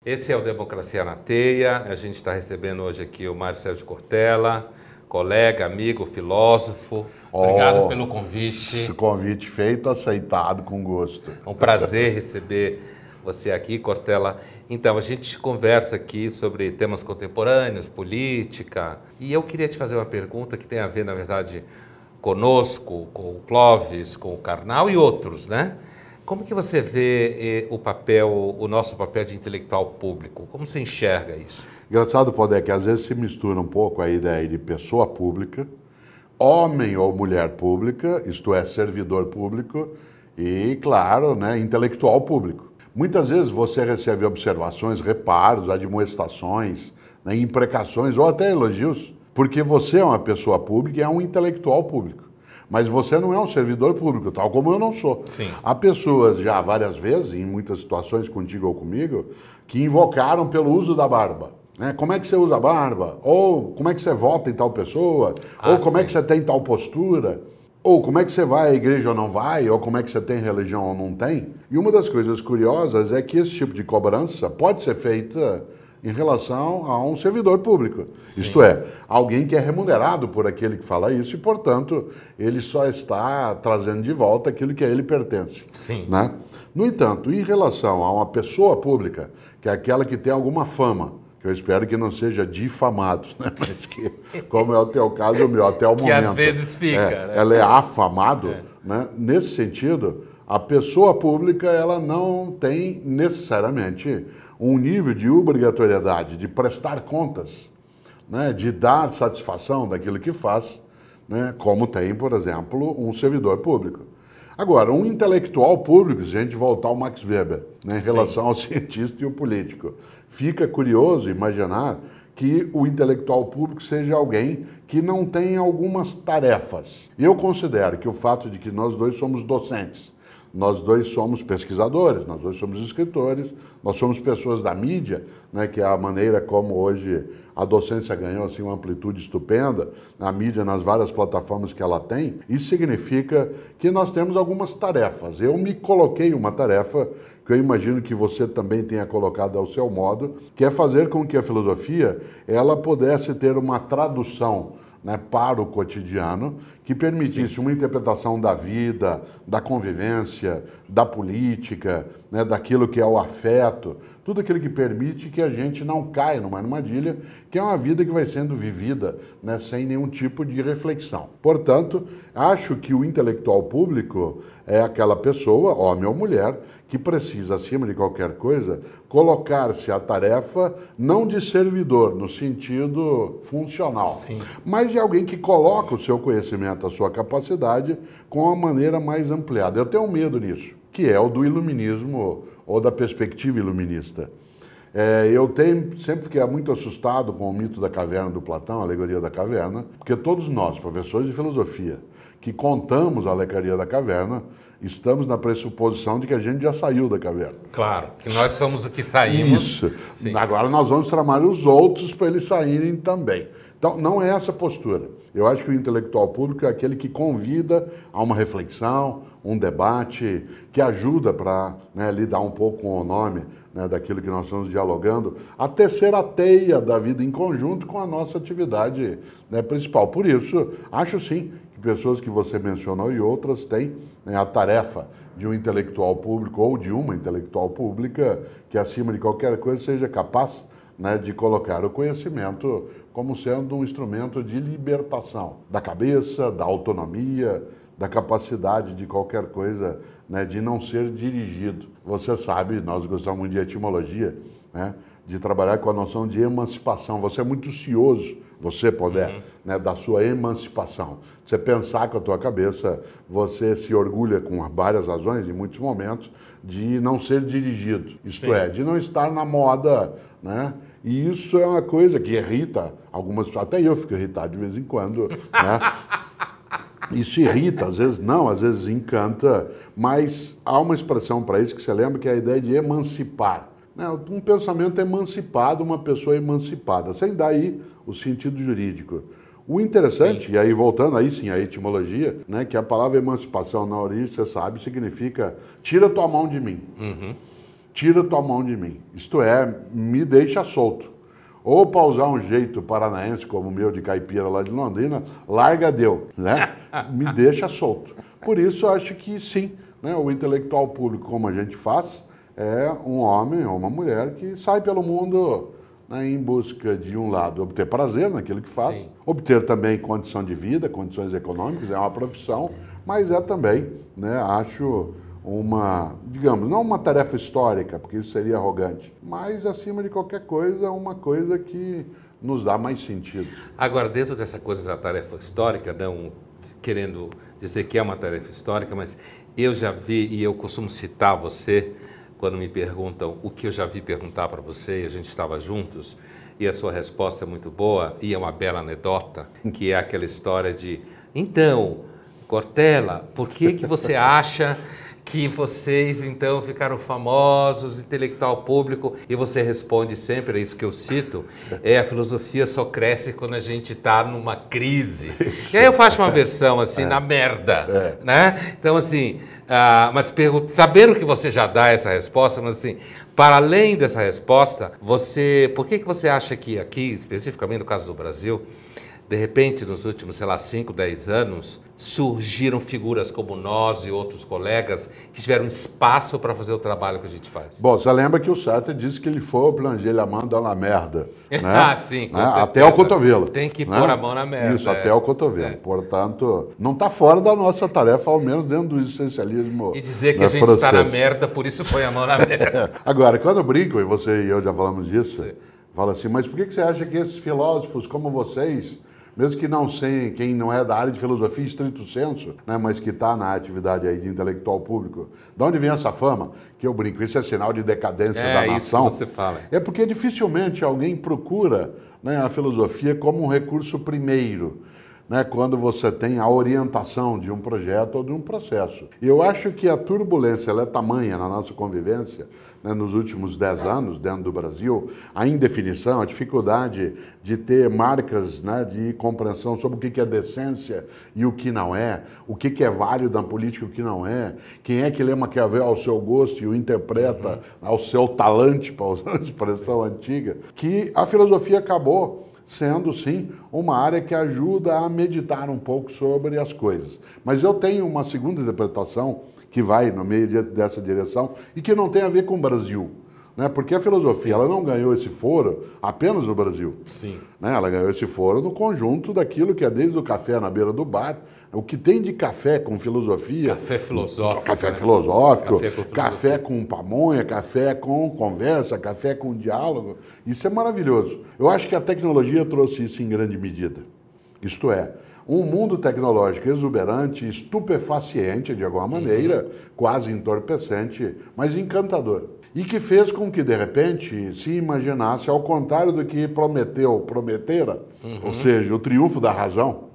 Esse é o Democracia na Teia. A gente está recebendo hoje aqui o Mário Sérgio Cortella, colega, amigo, filósofo. Obrigado pelo convite. Convite feito, aceitado com gosto. É um prazer receber você aqui, Cortella. Então, a gente conversa aqui sobre temas contemporâneos, política. E eu queria te fazer uma pergunta que tem a ver, na verdade, conosco, com o Clóvis, com o Karnal e outros, né? Como que você vê o nosso papel de intelectual público? Como você enxerga isso? Engraçado, Podé, que às vezes se mistura um pouco a ideia de pessoa pública, homem ou mulher pública, isto é, servidor público, e, claro, né, intelectual público. Muitas vezes você recebe observações, reparos, admoestações, né, imprecações ou até elogios, porque você é uma pessoa pública e é um intelectual público. Mas você não é um servidor público, tal como eu não sou. Sim. Há pessoas já várias vezes, em muitas situações contigo ou comigo, que invocaram pelo uso da barba. Né? Como é que você usa a barba? Ou como é que você vota em tal pessoa? Ou como é que você tem tal postura? Ou como é que você vai à igreja ou não vai? Ou como é que você tem religião ou não tem? E uma das coisas curiosas é que esse tipo de cobrança pode ser feita em relação a um servidor público. Sim. Isto é, alguém que é remunerado por aquele que fala isso e, portanto, ele só está trazendo de volta aquilo que a ele pertence. Sim. Né? No entanto, em relação a uma pessoa pública, que é aquela que tem alguma fama, que eu espero que não seja difamado, né? Mas que, como é o teu caso, o meu, até o momento. Que às vezes fica. Né? Ela é afamado, né? Nesse sentido, a pessoa pública ela não tem necessariamente um nível de obrigatoriedade de prestar contas, né, de dar satisfação daquilo que faz, né, como tem, por exemplo, um servidor público. Agora, um intelectual público, se a gente voltar ao Max Weber, né, em relação ao cientista e o político, fica curioso imaginar que o intelectual público seja alguém que não tem algumas tarefas. Eu considero que o fato de que nós dois somos docentes, nós dois somos pesquisadores, nós dois somos escritores, nós somos pessoas da mídia, né, que é a maneira como hoje a docência ganhou assim, uma amplitude estupenda, na mídia, nas várias plataformas que ela tem. Isso significa que nós temos algumas tarefas. Eu me coloquei uma tarefa que eu imagino que você também tenha colocado ao seu modo, que é fazer com que a filosofia ela pudesse ter uma tradução, né, para o cotidiano, que permitisse uma interpretação da vida, da convivência, da política, né, daquilo que é o afeto, tudo aquilo que permite que a gente não caia numa armadilha, que é uma vida que vai sendo vivida, né, sem nenhum tipo de reflexão. Portanto, acho que o intelectual público é aquela pessoa, homem ou mulher, que precisa, acima de qualquer coisa, colocar-se à tarefa não de servidor, no sentido funcional, sim, mas de alguém que coloca o seu conhecimento, a sua capacidade, com uma maneira mais ampliada. Eu tenho um medo nisso, que é o do iluminismo ou da perspectiva iluminista. Eu sempre fiquei muito assustado com o mito da caverna do Platão, a alegoria da caverna, porque todos nós, professores de filosofia, que contamos a alegoria da caverna, estamos na pressuposição de que a gente já saiu da caverna. Claro, que nós somos o que saímos. Isso. Sim. Agora nós vamos tramar os outros para eles saírem também. Então, não é essa postura. Eu acho que o intelectual público é aquele que convida a uma reflexão, um debate, que ajuda para, né, lidar um pouco com o nome, né, daquilo que nós estamos dialogando, a tecer a teia da vida em conjunto com a nossa atividade, né, principal. Por isso, acho sim que pessoas que você mencionou e outras têm, né, a tarefa de um intelectual público ou de uma intelectual pública que, acima de qualquer coisa, seja capaz, né, de colocar o conhecimento como sendo um instrumento de libertação da cabeça, da autonomia, da capacidade de qualquer coisa, né, de não ser dirigido. Você sabe, nós gostamos muito de etimologia, né, de trabalhar com a noção de emancipação. Você é muito cioso, você puder, né, da sua emancipação. Você pensar com a tua cabeça, você se orgulha com várias razões, em muitos momentos, de não ser dirigido. Isto é, de não estar na moda, né? E isso é uma coisa que irrita algumas pessoas, até eu fico irritado de vez em quando, né? Isso irrita, às vezes não, às vezes encanta, mas há uma expressão para isso que você lembra, que é a ideia de emancipar. Né? Um pensamento emancipado, uma pessoa emancipada, sem daí o sentido jurídico. O interessante, e aí voltando aí sim à etimologia, né, que a palavra emancipação na origem, você sabe, significa tira tua mão de mim. tira tua mão de mim. Isto é, me deixa solto. Ou para usar um jeito paranaense, como o meu de caipira lá de Londrina, larga deu, né? Me deixa solto. Por isso, acho que sim, né? O intelectual público, como a gente faz, é um homem ou uma mulher que sai pelo mundo, né, em busca de um lado, obter prazer naquilo que faz, sim, obter também condição de vida, condições econômicas, é uma profissão, mas é também, né, acho uma, digamos, não uma tarefa histórica, porque isso seria arrogante, mas acima de qualquer coisa, uma coisa que nos dá mais sentido. Agora, dentro dessa coisa da tarefa histórica, não querendo dizer que é uma tarefa histórica, mas eu já vi, e eu costumo citar você, quando me perguntam o que eu já vi perguntar para você, e a gente estava juntos, e a sua resposta é muito boa, e é uma bela anedota, que é aquela história de, então, Cortella, por que você acha que vocês, então, ficaram famosos, intelectual público, e você responde sempre, é isso que eu cito, a filosofia só cresce quando a gente está numa crise. E aí eu faço uma versão, assim, na merda, né? Então, assim, mas sabendo que você já dá essa resposta, mas assim, para além dessa resposta, por que você acha que aqui, especificamente no caso do Brasil, de repente, nos últimos, sei lá, 5, 10 anos, surgiram figuras como nós e outros colegas que tiveram espaço para fazer o trabalho que a gente faz? Bom, você lembra que o Sartre disse que ele foi planger a mão da merda, né? Ah, sim, com certeza. Até o cotovelo. Tem que né? pôr a mão na merda. Isso, até o cotovelo. Portanto, não está fora da nossa tarefa, ao menos dentro do existencialismo. E dizer que a gente está na merda, por isso põe a mão na merda. Agora, quando eu brinco, e você e eu já falamos disso, fala assim, mas por que você acha que esses filósofos como vocês, mesmo que não sei quem não é da área de filosofia estrito sensu, né, mas que está na atividade aí de intelectual público, de onde vem essa fama? Que eu brinco, isso é sinal de decadência da nação. É isso que você fala. É porque dificilmente alguém procura, né, a filosofia como um recurso primeiro, né, quando você tem a orientação de um projeto ou de um processo. E eu acho que a turbulência ela é tamanha na nossa convivência, né, nos últimos 10 anos, dentro do Brasil, a indefinição, a dificuldade de ter marcas, né, de compreensão sobre o que é decência e o que não é, o que é válido na política e o que não é, quem é que lê Maquiavel ao seu gosto e o interpreta ao seu talante, para usar a expressão antiga, que a filosofia acabou sendo, sim, uma área que ajuda a meditar um pouco sobre as coisas. Mas eu tenho uma segunda interpretação que vai no meio dessa direção e que não tem a ver com o Brasil, né? Porque a filosofia ela não ganhou esse foro apenas no Brasil. Sim. Né? Ela ganhou esse foro no conjunto daquilo que é desde o café na beira do bar, o que tem de café com filosofia. Café filosófico. Café filosófico, café com pamonha, café com conversa, café com diálogo. Isso é maravilhoso. Eu acho que a tecnologia trouxe isso em grande medida. Isto é, um mundo tecnológico exuberante, estupefaciente de alguma maneira, quase entorpecente, mas encantador. E que fez com que, de repente, se imaginasse, ao contrário do que prometera, ou seja, o triunfo da razão,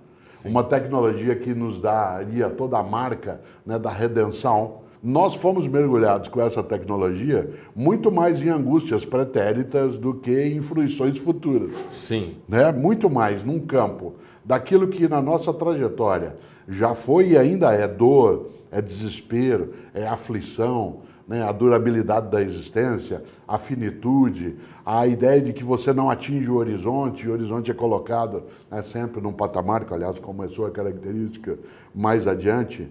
uma tecnologia que nos daria toda a marca, né, da redenção, nós fomos mergulhados com essa tecnologia muito mais em angústias pretéritas do que em fruições futuras. Sim. Né? Muito mais num campo daquilo que na nossa trajetória já foi e ainda é dor, é desespero, é aflição, né? A durabilidade da existência, a finitude, a ideia de que você não atinge o horizonte, e o horizonte é colocado, né, sempre num patamar, que aliás começou a característica mais adiante.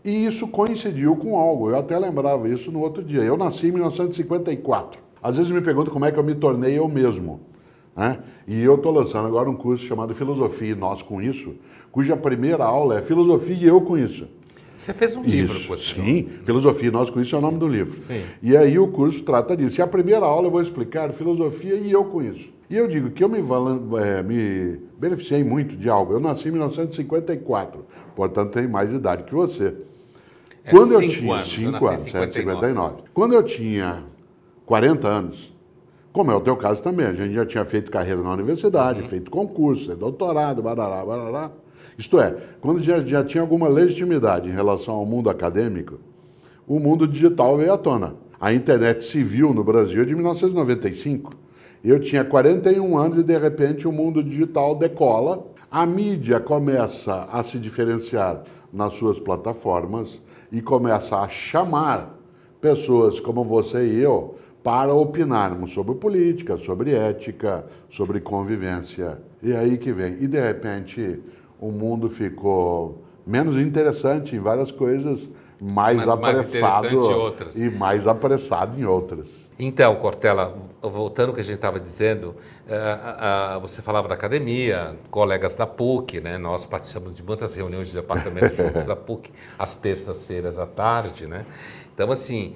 E isso coincidiu com algo, eu até lembrava isso no outro dia. Eu nasci em 1954. Às vezes me perguntam como é que eu me tornei eu mesmo, né? E eu estou lançando agora um curso chamado Filosofia e Nós com Isso, cuja primeira aula é Filosofia e Eu com Isso. Você fez um livro com isso. Sim, Filosofia e Nós com Isso é o nome do livro. Sim. E aí o curso trata disso. E a primeira aula eu vou explicar filosofia e eu com isso. E eu digo que eu me beneficiei muito de algo. Eu nasci em 1954, portanto tenho mais idade que você. Quando eu tinha 5 anos, 59. Quando eu tinha 40 anos, como é o teu caso também, a gente já tinha feito carreira na universidade, feito concurso, doutorado, barará, barará. Isto é, quando já tinha alguma legitimidade em relação ao mundo acadêmico, o mundo digital veio à tona. A internet civil no Brasil é de 1995. Eu tinha 41 anos e, de repente, o mundo digital decola. A mídia começa a se diferenciar nas suas plataformas e começa a chamar pessoas como você e eu para opinarmos sobre política, sobre ética, sobre convivência. E aí que vem. E de repente o mundo ficou menos interessante em várias coisas, mais apressado em outras. E mais apressado em outras. Então, Cortella, voltando ao que a gente estava dizendo, você falava da academia, colegas da PUC, né? Nós participamos de muitas reuniões de departamento juntos da PUC, às terças-feiras à tarde, né? Então, assim,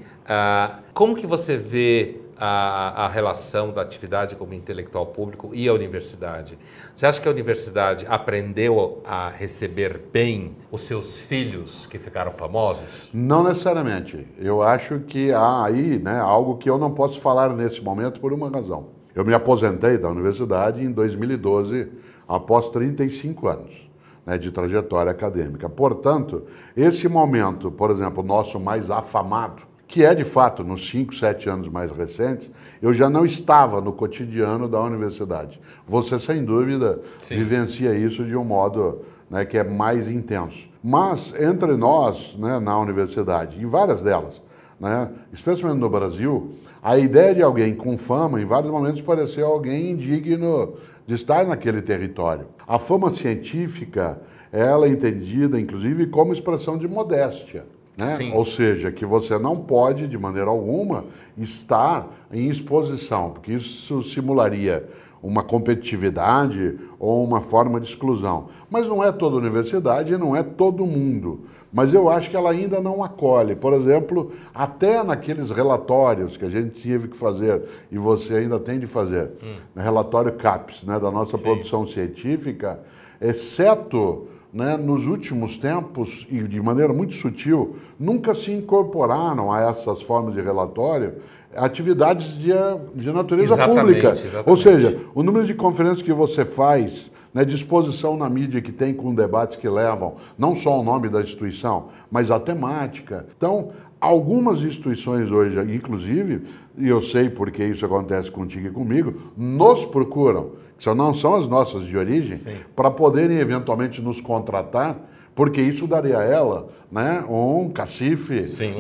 como que você vê a relação da atividade como intelectual público e a universidade? Você acha que a universidade aprendeu a receber bem os seus filhos que ficaram famosos? Não necessariamente. Eu acho que há aí, né, algo que eu não posso falar nesse momento por uma razão. Eu me aposentei da universidade em 2012, após 35 anos, né, de trajetória acadêmica. Portanto, esse momento, por exemplo, nosso mais afamado, que é de fato nos 5, 7 anos mais recentes, eu já não estava no cotidiano da universidade. Você, sem dúvida, Sim, vivencia isso de um modo, né, que é mais intenso. Mas entre nós, né, na universidade, em várias delas, né, especialmente no Brasil, a ideia de alguém com fama, em vários momentos, pareceu alguém indigno de estar naquele território. A fama científica, ela é entendida, inclusive, como expressão de modéstia. Né? Ou seja, que você não pode, de maneira alguma, estar em exposição, porque isso simularia uma competitividade ou uma forma de exclusão. Mas não é toda universidade e não é todo mundo. Mas eu acho que ela ainda não acolhe. Por exemplo, até naqueles relatórios que a gente teve que fazer, e você ainda tem de fazer, no relatório CAPES, né, da nossa produção científica, exceto, né, nos últimos tempos, e de maneira muito sutil, nunca se incorporaram a essas formas de relatório atividades de natureza pública. Exatamente. Ou seja, o número de conferências que você faz, né, de exposição na mídia que tem com debates que levam não só o nome da instituição, mas a temática. Então, algumas instituições hoje, inclusive, e eu sei porque isso acontece contigo e comigo, nos procuram, que não são as nossas de origem, para poderem eventualmente nos contratar, porque isso daria a ela, né, um cacife, sim,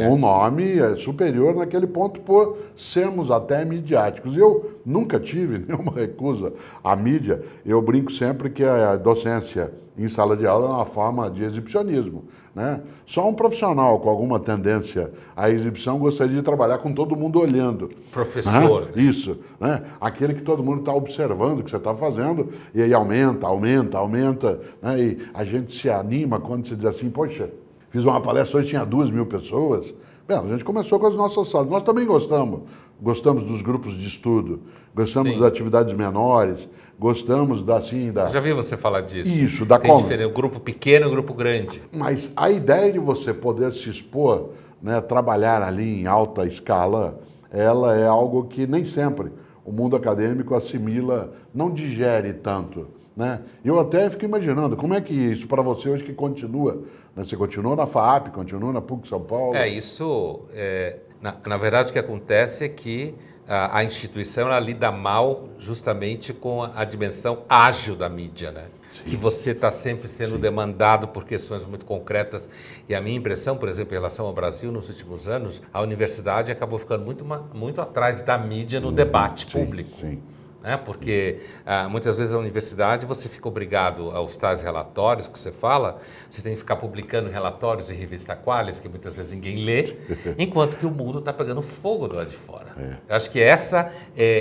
um nome superior naquele ponto por sermos até midiáticos. Eu nunca tive nenhuma recusa à mídia. Eu brinco sempre que a docência em sala de aula é uma forma de exibicionismo. Né? Só um profissional com alguma tendência à exibição gostaria de trabalhar com todo mundo olhando. Professor. Né? Isso. Né? Aquele que todo mundo está observando o que você está fazendo e aí aumenta. Né? E a gente se anima quando se diz assim, poxa, fiz uma palestra hoje, tinha 2.000 pessoas. Bem, a gente começou com as nossas salas. Nós também gostamos dos grupos de estudo, gostamos das atividades menores, gostamos da. Já vi você falar disso. Isso, da Tem diferença, o grupo pequeno e o grupo grande. Mas a ideia de você poder se expor, né, trabalhar ali em alta escala, ela é algo que nem sempre o mundo acadêmico assimila, não digere tanto. Né? Eu até fico imaginando, como é que isso para você hoje que continua? Né? Você continua na FAAP, continua na PUC São Paulo? Na verdade o que acontece é que a instituição ela lida mal justamente com a dimensão ágil da mídia, né? Que você está sempre sendo demandado por questões muito concretas. E a minha impressão, por exemplo, em relação ao Brasil, nos últimos anos, a universidade acabou ficando muito atrás da mídia no debate público. Né? Porque muitas vezes a universidade você fica obrigado aos tais relatórios que você fala, você tem que ficar publicando relatórios em revista Qualis, que muitas vezes ninguém lê, enquanto que o mundo está pegando fogo do lado de fora. Eu acho que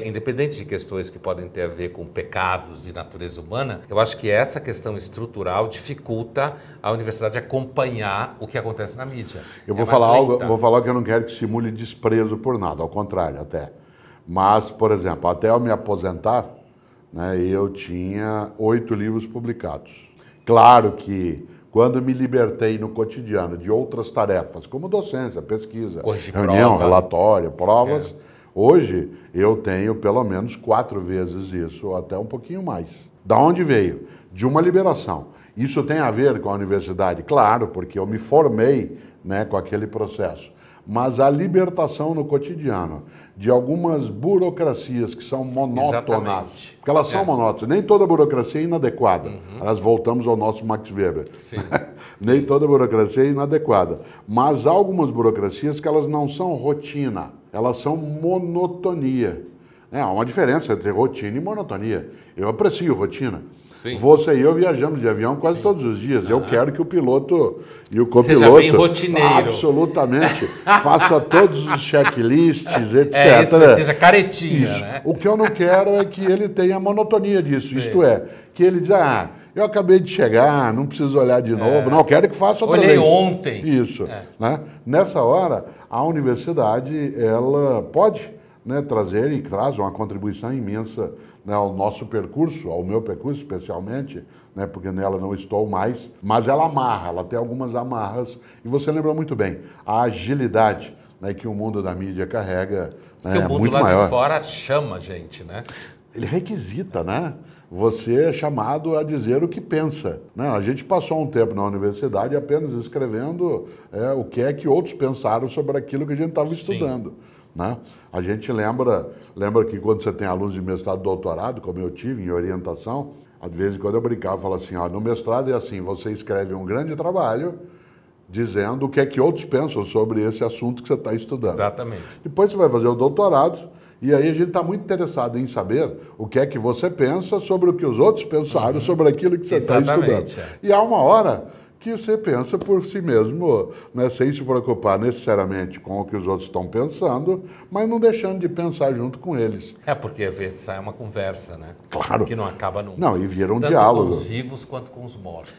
independente de questões que podem ter a ver com pecados e natureza humana, eu acho que essa questão estrutural dificulta a universidade acompanhar o que acontece na mídia. Eu vou falar algo que eu não quero que simule desprezo por nada, ao contrário até. Mas, por exemplo, até eu me aposentar, né, eu tinha 8 livros publicados. Claro que quando me libertei no cotidiano de outras tarefas, como docência, pesquisa, reunião, relatório, provas, hoje eu tenho pelo menos 4 vezes isso, ou até um pouquinho mais. Da onde veio? De uma liberação. Isso tem a ver com a universidade? Claro, porque eu me formei, né, com aquele processo. mas a libertação no cotidiano de algumas burocracias que são monótonas, Exatamente. porque elas são monótonas, nem toda burocracia é inadequada. Nós voltamos ao nosso Max Weber. Sim. Nem toda burocracia é inadequada, mas há algumas burocracias que elas não são rotina, elas são monotonia. Há uma diferença entre rotina e monotonia. Eu aprecio rotina. Sim. Você e eu viajamos de avião quase todos os dias. Eu quero que o piloto e o copiloto seja bem rotineiro. Absolutamente faça todos os checklists, etc. Isso, seja caretinha, isso. Né? O que eu não quero é que ele tenha monotonia disso. Sim. Isto é, que ele diz, eu acabei de chegar, não preciso olhar de novo. Não, eu quero que faça outra vez. Olhei ontem. Isso. Né? Nessa hora, a universidade, ela pode, né, trazer e traz uma contribuição imensa, né, ao nosso percurso, ao meu percurso especialmente, né, porque nela não estou mais, mas ela amarra, ela tem algumas amarras, e você lembra muito bem, a agilidade, né, que o mundo da mídia carrega, né, o mundo muito lá maior. De fora chama a gente, né? Ele requisita, né? Você é chamado a dizer o que pensa. Né? A gente passou um tempo na universidade apenas escrevendo o que é que outros pensaram sobre aquilo que a gente estava estudando. Né? A gente lembra que quando você tem alunos de mestrado e doutorado, como eu tive em orientação, às vezes quando eu brincava, eu falava assim, no mestrado é assim, você escreve um grande trabalho dizendo o que é que outros pensam sobre esse assunto que você está estudando. Exatamente. Depois você vai fazer o doutorado, e aí a gente está muito interessado em saber o que é que você pensa sobre o que os outros pensaram sobre aquilo que você está estudando. E há uma hora que você pensa por si mesmo, né, sem se preocupar necessariamente com o que os outros estão pensando, mas não deixando de pensar junto com eles. Porque às vezes sai uma conversa, né? Claro. Que não acaba nunca. Não, e vira um tanto diálogo. Com os vivos quanto com os mortos.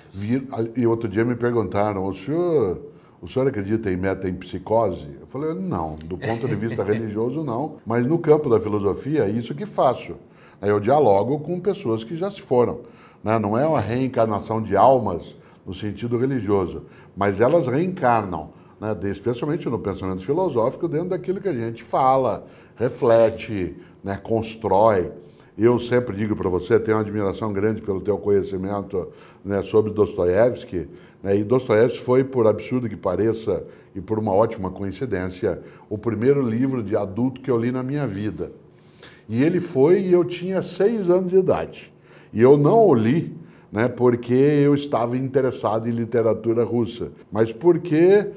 E outro dia me perguntaram, o senhor acredita em metempsicose? Eu falei, não, do ponto de vista religioso não, mas no campo da filosofia é isso que faço. Eu dialogo com pessoas que já se foram. Né? Não é uma reencarnação de almas no sentido religioso, mas elas reencarnam, né? Especialmente no pensamento filosófico, dentro daquilo que a gente fala, reflete, né? Constrói. Eu sempre digo para você, tenho uma admiração grande pelo teu conhecimento, né, sobre Dostoiévski, né, e Dostoiévski foi, por absurdo que pareça, e por uma ótima coincidência, o primeiro livro de adulto que eu li na minha vida. E ele foi, e eu tinha 6 anos de idade. E eu não o li, né, porque eu estava interessado em literatura russa, mas porque,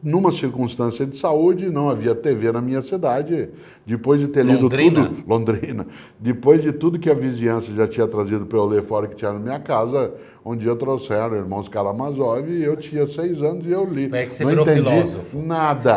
numa circunstância de saúde, não havia TV na minha cidade, depois de ter lido tudo... Londrina. Depois de tudo que a vizinhança já tinha trazido para eu ler fora que tinha na minha casa, um dia trouxeram Irmãos Karamazov e eu tinha 6 anos e eu li. É que você virou filósofo. Nada.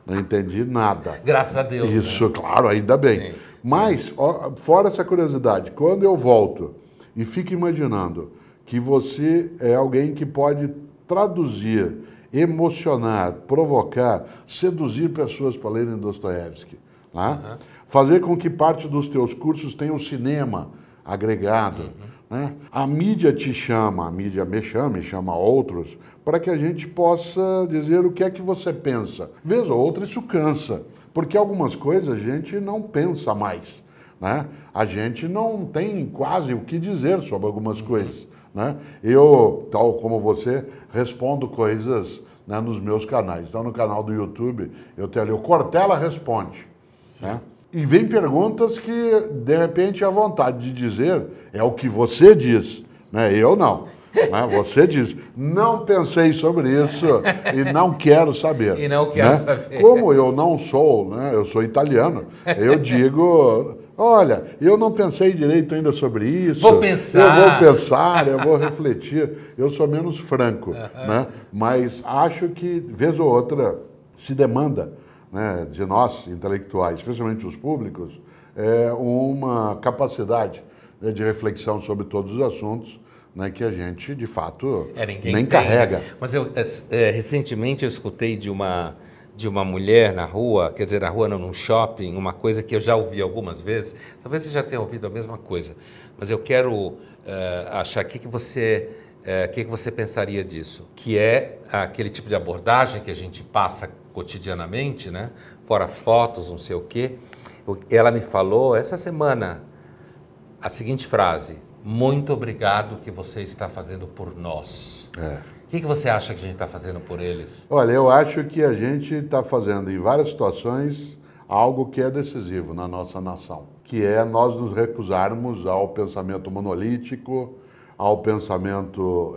Não entendi nada. Graças a Deus. Isso, né? Claro, ainda bem. Sim. Mas, fora essa curiosidade, quando eu volto e fico imaginando que você é alguém que pode traduzir, emocionar, provocar, seduzir pessoas para lerem Dostoiévski, né? Fazer com que parte dos teus cursos tenha um cinema agregado. Né? A mídia te chama, a mídia me chama outros, para que a gente possa dizer o que é que você pensa. Vez ou outra isso cansa, porque algumas coisas a gente não pensa mais. Né? A gente não tem quase o que dizer sobre algumas coisas. Né? Eu, tal como você, respondo coisas, né, nos meus canais. Então, no canal do YouTube, eu tenho ali o Cortella Responde. Né? E vem perguntas que, de repente, a vontade de dizer é o que você diz. Né? Eu não. Né? Você diz, não pensei sobre isso e não quero saber. E não quero, né, saber. Como eu não sou, né, eu sou italiano, eu digo... Olha, eu não pensei direito ainda sobre isso. Vou pensar. Eu vou pensar, eu vou refletir. Eu sou menos franco, né? Mas acho que, vez ou outra, se demanda, né, de nós, intelectuais, especialmente os públicos, uma capacidade, né, de reflexão sobre todos os assuntos, né, que a gente, de fato, nem carrega. Mas recentemente eu escutei de uma mulher na rua, quer dizer, na rua não, num shopping, uma coisa que eu já ouvi algumas vezes, talvez você já tenha ouvido a mesma coisa, mas eu quero achar o que você pensaria disso, que é aquele tipo de abordagem que a gente passa cotidianamente, né? Fora fotos, não sei o quê. Ela me falou essa semana a seguinte frase: muito obrigado que você está fazendo por nós. O que você acha que a gente está fazendo por eles? Olha, eu acho que a gente está fazendo em várias situações algo que é decisivo na nossa nação, que é nós nos recusarmos ao pensamento monolítico, ao pensamento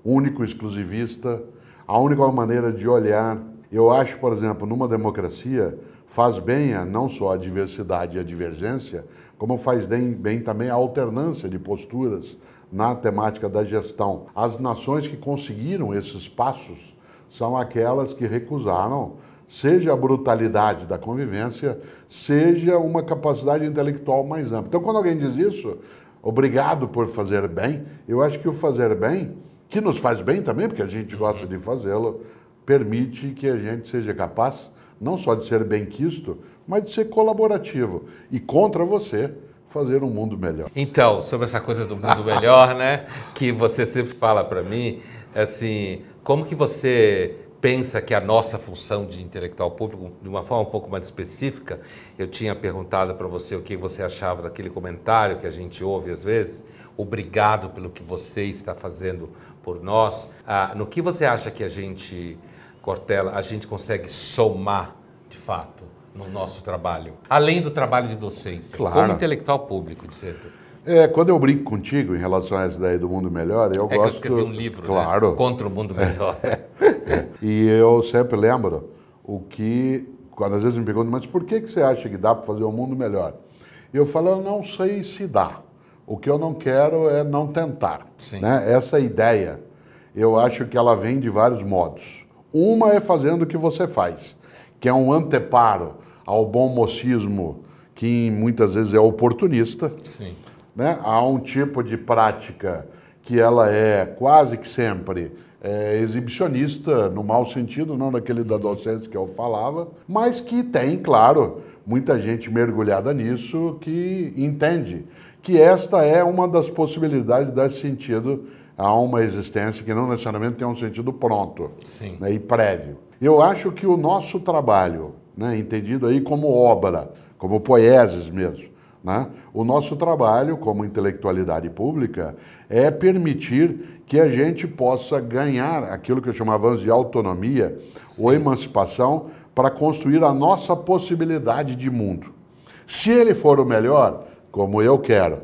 único, exclusivista, a única maneira de olhar. Eu acho, por exemplo, numa democracia, faz bem não só a diversidade e a divergência, como faz bem também a alternância de posturas na temática da gestão. As nações que conseguiram esses passos são aquelas que recusaram, seja a brutalidade da convivência, seja uma capacidade intelectual mais ampla. Então, quando alguém diz isso, obrigado por fazer bem, eu acho que o fazer bem, que nos faz bem também, porque a gente gosta de fazê-lo, permite que a gente seja capaz não só de ser bem-quisto, mas de ser colaborativo e contra você fazer um mundo melhor. Então, sobre essa coisa do mundo melhor, né, que você sempre fala para mim, assim, como que você pensa que a nossa função de intelectual público, de uma forma um pouco mais específica, eu tinha perguntado para você o que você achava daquele comentário que a gente ouve às vezes, obrigado pelo que você está fazendo por nós. No que você acha que a gente, Cortella, a gente consegue somar, de fato, no nosso trabalho? Além do trabalho de docência, claro, como intelectual público, dizendo. Quando eu brinco contigo em relação a essa ideia do mundo melhor, eu gosto... que eu escrevi um livro, claro, né? Contra o mundo melhor. E eu sempre lembro o que, quando às vezes me perguntam, mas por que você acha que dá para fazer um mundo melhor? Eu falo, eu não sei se dá. O que eu não quero é não tentar. Né? Essa ideia, eu acho que ela vem de vários modos. Uma é fazendo o que você faz, que é um anteparo ao bom mocismo, que muitas vezes é oportunista. Sim. Né? Há um tipo de prática que ela é quase que sempre exibicionista, no mau sentido, não naquele da docência que eu falava, mas que tem, claro, muita gente mergulhada nisso que entende que esta é uma das possibilidades de dar sentido a uma existência que não necessariamente tem um sentido pronto, né, e prévio. Eu acho que o nosso trabalho, né, entendido aí como obra, como poieses mesmo, né, o nosso trabalho como intelectualidade pública é permitir que a gente possa ganhar aquilo que eu chamava de autonomia ou emancipação para construir a nossa possibilidade de mundo. Se ele for o melhor, como eu quero,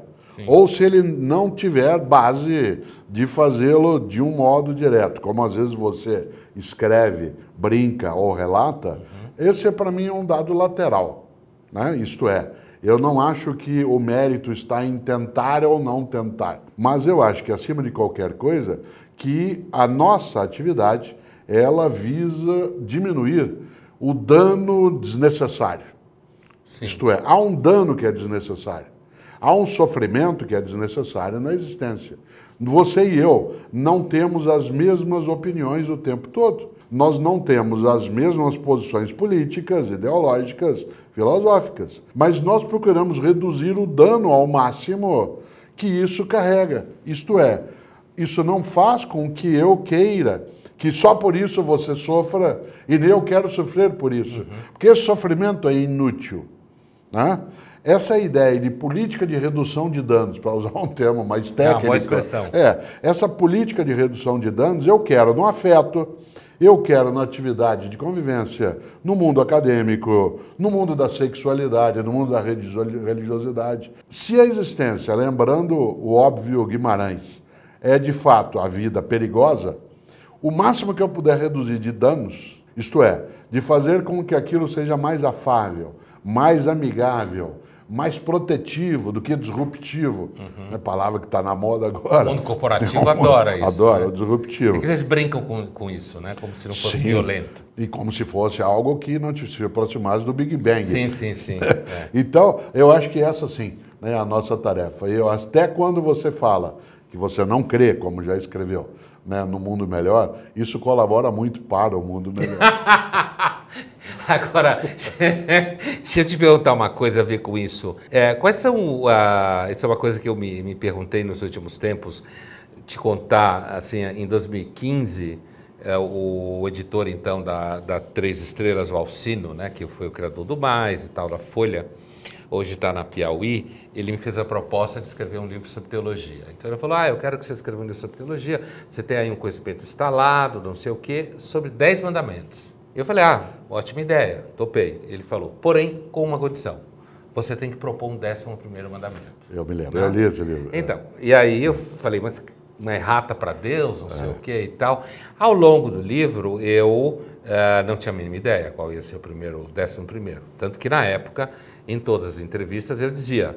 ou se ele não tiver base de fazê-lo de um modo direto, como às vezes você escreve, brinca ou relata, esse é para mim um dado lateral, né? Isto é, eu não acho que o mérito está em tentar ou não tentar, mas eu acho que acima de qualquer coisa, que a nossa atividade, ela visa diminuir o dano desnecessário. Isto é, há um dano que é desnecessário. Há um sofrimento que é desnecessário na existência. Você e eu não temos as mesmas opiniões o tempo todo. Nós não temos as mesmas posições políticas, ideológicas, filosóficas. Mas nós procuramos reduzir o dano ao máximo que isso carrega. Isto é, isso não faz com que eu queira que só por isso você sofra e nem eu quero sofrer por isso. Porque esse sofrimento é inútil, né? Essa ideia de política de redução de danos, para usar um termo mais técnico... boa expressão. Essa política de redução de danos eu quero no afeto, eu quero na atividade de convivência, no mundo acadêmico, no mundo da sexualidade, no mundo da religiosidade. Se a existência, lembrando o óbvio Guimarães, é de fato a vida perigosa, o máximo que eu puder reduzir de danos, isto é, de fazer com que aquilo seja mais afável, mais amigável, mais protetivo do que disruptivo, é a palavra que está na moda agora. O mundo corporativo adora isso. Adora, né? Disruptivo. É que eles brincam com isso, né? Como se não fosse violento. E como se fosse algo que não se aproximasse do Big Bang. Sim. Então, eu acho que essa sim, né, é a nossa tarefa. Até quando você fala que você não crê, como já escreveu, né, no mundo melhor, isso colabora muito para o mundo melhor. Agora, deixa eu te perguntar uma coisa a ver com isso. Quais são... Isso é uma coisa que eu me perguntei nos últimos tempos, te contar, assim, em 2015, o editor, então, da Três Estrelas, o Alcino, né, que foi o criador do Mais e tal, da Folha, hoje está na Piauí, ele me fez a proposta de escrever um livro sobre teologia. Então ele falou, eu quero que você escreva um livro sobre teologia, você tem aí um conhecimento instalado, não sei o quê, sobre 10 mandamentos. Eu falei, ótima ideia, topei. Ele falou, porém, com uma condição, você tem que propor um 11º mandamento. Eu me lembro, eu li esse livro. Então, e aí eu falei, mas uma errata para Deus, não sei o quê e tal. Ao longo do livro, eu não tinha a mínima ideia qual ia ser o 11º. Tanto que na época, em todas as entrevistas, eu dizia,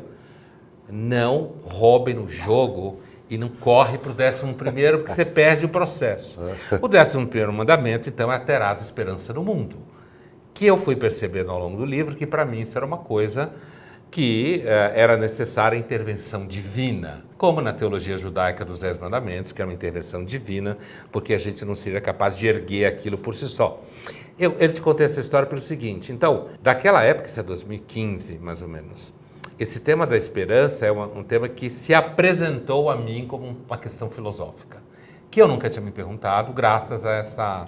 não roube no jogo e não corre para o 11º, porque você perde o processo. O 11º mandamento, então, é terás esperança no mundo. Que eu fui percebendo ao longo do livro que, para mim, isso era uma coisa que era necessária a intervenção divina, como na teologia judaica dos 10 mandamentos, que é uma intervenção divina, porque a gente não seria capaz de erguer aquilo por si só. Eu te contei essa história pelo seguinte, então, daquela época, isso é 2015, mais ou menos, esse tema da esperança é um tema que se apresentou a mim como uma questão filosófica, que eu nunca tinha me perguntado, graças a essa,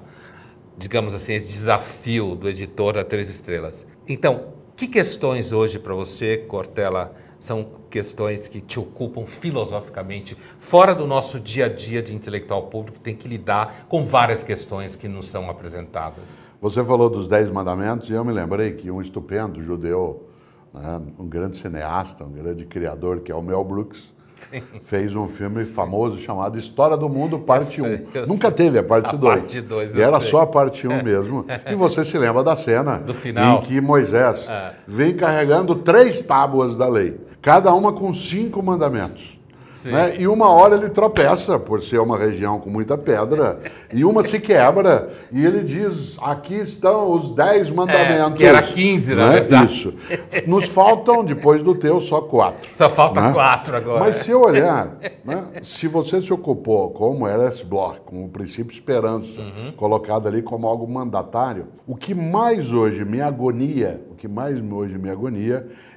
digamos assim, esse desafio do editor da 3 Estrelas. Então, que questões hoje para você, Cortella, são questões que te ocupam filosoficamente, fora do nosso dia a dia de intelectual público, que tem que lidar com várias questões que não são apresentadas? Você falou dos 10 mandamentos e eu me lembrei que um estupendo judeu, né, um grande cineasta, um grande criador, que é o Mel Brooks, fez um filme famoso chamado História do Mundo, parte 1. Nunca teve a parte 2. Parte 2, e era só a parte 1 mesmo. E você se lembra da cena do final, em que Moisés vem carregando 3 tábuas da lei, cada uma com 5 mandamentos. Né? E uma hora ele tropeça, por ser uma região com muita pedra, e uma se quebra, e ele diz, aqui estão os 10 mandamentos. Que era 15, na verdade. Isso. Nos faltam, depois do teu, só 4. Só falta 4 agora. Mas se eu olhar, né, se você se ocupou, como era esse bloco, com o princípio esperança, colocado ali como algo mandatário, o que mais hoje me agonia,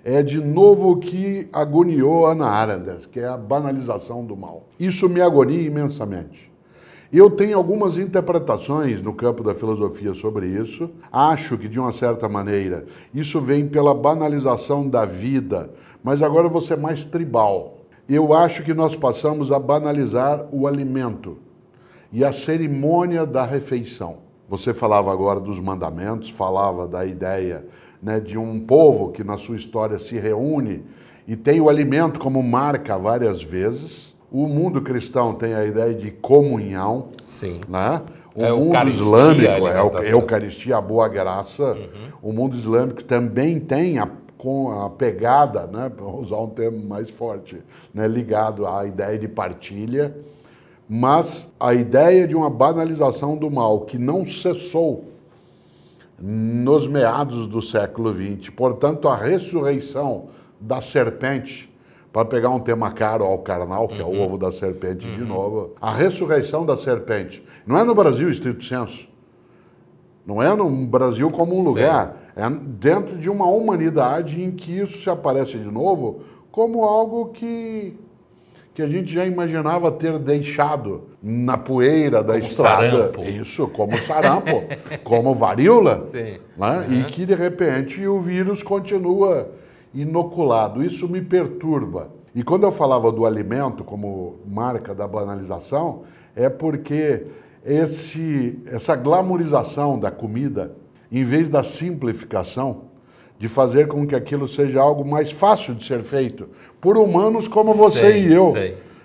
é de novo o que agoniou Hannah Arendt, que é a banalização do mal. Isso me agonia imensamente. Eu tenho algumas interpretações no campo da filosofia sobre isso. Acho que, de uma certa maneira, isso vem pela banalização da vida, mas agora eu vou ser mais tribal. Eu acho que nós passamos a banalizar o alimento e a cerimônia da refeição. Você falava agora dos mandamentos, falava da ideia, né, de um povo que na sua história se reúne e tem o alimento como marca várias vezes. O mundo cristão tem a ideia de comunhão. Sim. Né? O mundo islâmico é a Eucaristia, a boa graça. O mundo islâmico também tem com a pegada, né, para usar um termo mais forte, né, ligado à ideia de partilha. Mas a ideia de uma banalização do mal que não cessou nos meados do século XX. Portanto, a ressurreição da serpente, para pegar um tema caro ao carnal, que é o ovo da serpente de novo, a ressurreição da serpente, não é no Brasil estrito senso, não é no Brasil como um lugar, é dentro de uma humanidade em que isso se aparece de novo como algo que a gente já imaginava ter deixado na poeira da estrada. Sarampo. Isso, como sarampo, como varíola. Sim. Né? E que, de repente, o vírus continua inoculado. Isso me perturba. E quando eu falava do alimento como marca da banalização, é porque essa glamorização da comida, em vez da simplificação, de fazer com que aquilo seja algo mais fácil de ser feito por humanos como você e eu,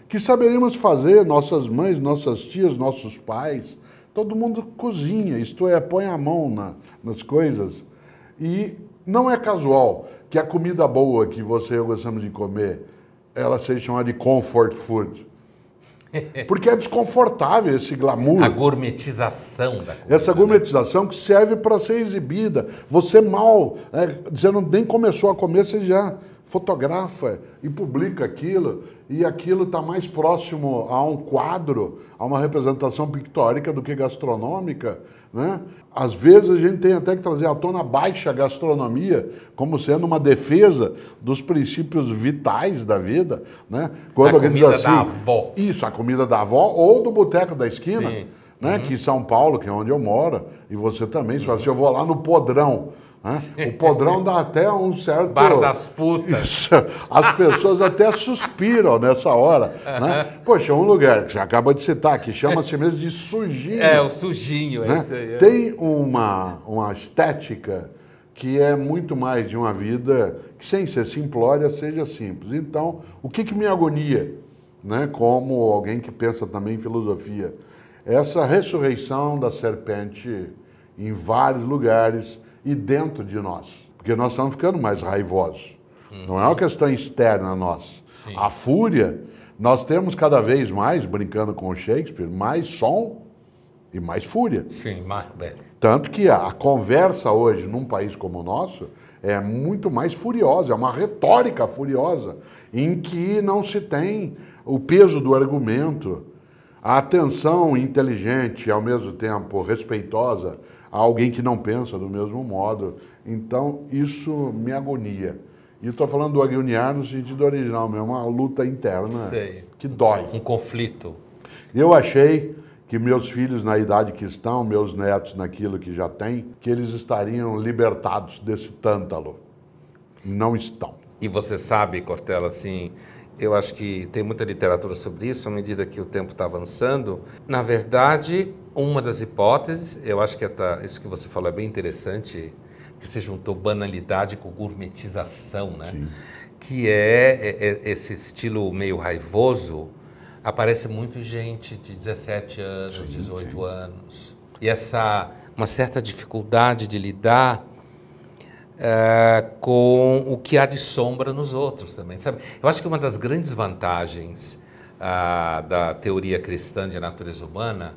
que saberíamos fazer, nossas mães, nossas tias, nossos pais, todo mundo cozinha, isto é, põe a mão nas coisas. E não é casual que a comida boa que você e eu gostamos de comer, ela seja chamada de comfort food. Porque é desconfortável esse glamour. A gourmetização da comida. Essa gourmetização que serve para ser exibida. Você mal, você nem começou a comer, você já fotografa e publica aquilo. E aquilo está mais próximo a um quadro, a uma representação pictórica do que gastronômica, né? Às vezes a gente tem até que trazer à tona a baixa gastronomia como sendo uma defesa dos princípios vitais da vida, né? Quando a comida da avó. Isso, a comida da avó ou do boteco da esquina, sim, né? Que em São Paulo, que é onde eu moro, e você também, se fala assim, eu vou lá no podrão Né? O podrão dá até um certo... Bar das putas. Isso. As pessoas até suspiram nessa hora. Né? Poxa, um lugar que você acaba de citar, que chama-se mesmo de sujinho. É, o sujinho, né? é isso aí. Tem uma estética que é muito mais de uma vida que, sem ser simplória, seja simples. Então, o que me agonia, né? Como alguém que pensa também em filosofia, essa ressurreição da serpente em vários lugares e dentro de nós. Porque nós estamos ficando mais raivosos. Não é uma questão externa a nós. Sim. A fúria, nós temos cada vez mais, brincando com o Shakespeare, mais som e mais fúria. Sim, Macbeth. Tanto que a conversa hoje, num país como o nosso, é muito mais furiosa, é uma retórica furiosa, em que não se tem o peso do argumento, a atenção inteligente, ao mesmo tempo respeitosa, a alguém que não pensa do mesmo modo. Então, isso me agonia. E estou falando do agoniar no sentido original mesmo, uma luta interna. Sei. Que dói. Um conflito. Eu achei que meus filhos na idade que estão, meus netos naquilo que já têm, que eles estariam libertados desse tântalo. Não estão. E você sabe, Cortella, assim, eu acho que tem muita literatura sobre isso, à medida que o tempo está avançando. Na verdade, uma das hipóteses, eu acho que isso que você falou é bem interessante, que você juntou banalidade com gourmetização, né? Sim. Que é esse estilo meio raivoso, aparece muito em gente de 17 anos, sim, 18 sim. anos. E uma certa dificuldade de lidar com o que há de sombra nos outros também, sabe? Eu acho que uma das grandes vantagens da teoria cristã de natureza humana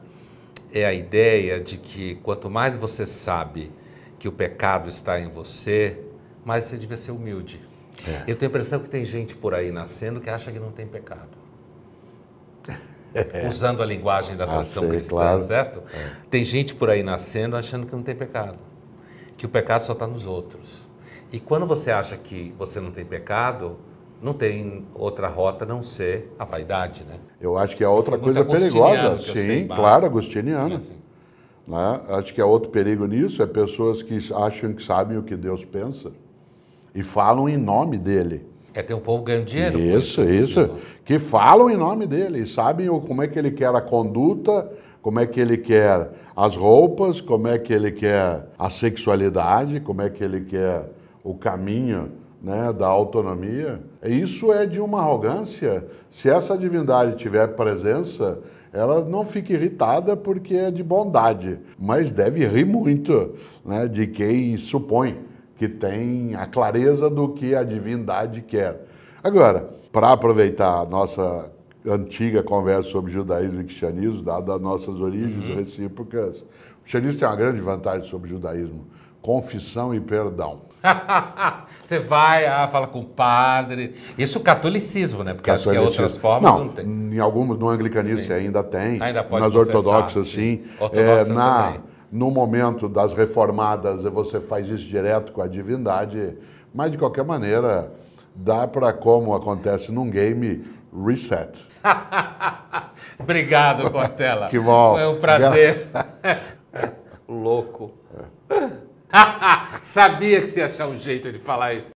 é a ideia de que quanto mais você sabe que o pecado está em você, mais você devia ser humilde. É. Eu tenho a impressão que tem gente por aí nascendo que acha que não tem pecado. Usando a linguagem da tradição cristã, claro. Certo? É. Tem gente por aí nascendo achando que não tem pecado, que o pecado só está nos outros. E quando você acha que você não tem pecado, não tem outra rota a não ser a vaidade, né? Eu acho que é outra coisa perigosa. Sim, claro, agostiniana. Assim. Né? Acho que é outro perigo nisso, é pessoas que acham que sabem o que Deus pensa e falam em nome dele. Tem um povo ganhando dinheiro. Isso. Que falam em nome dele e sabem como é que ele quer a conduta, como é que ele quer as roupas, como é que ele quer a sexualidade, como é que ele quer o caminho, né, da autonomia. Isso é de uma arrogância. Se essa divindade tiver presença, ela não fica irritada porque é de bondade, mas deve rir muito, né, de quem supõe que tem a clareza do que a divindade quer. Agora, para aproveitar a nossa antiga conversa sobre judaísmo e cristianismo, dadas as nossas origens recíprocas, o cristianismo tem uma grande vantagem sobre o judaísmo: confissão e perdão. Você vai, fala com o padre. Isso catolicismo, né? Porque acho que outras formas não tem. Em alguns, no anglicanice ainda tem. Ainda pode nas ortodoxas, sim. Ortodoxas também. No momento das reformadas, você faz isso direto com a divindade, mas de qualquer maneira, dá para, como acontece num game, reset. Obrigado, Cortella. Que bom. Foi um prazer. Louco. Sabia que você ia achar um jeito de falar isso.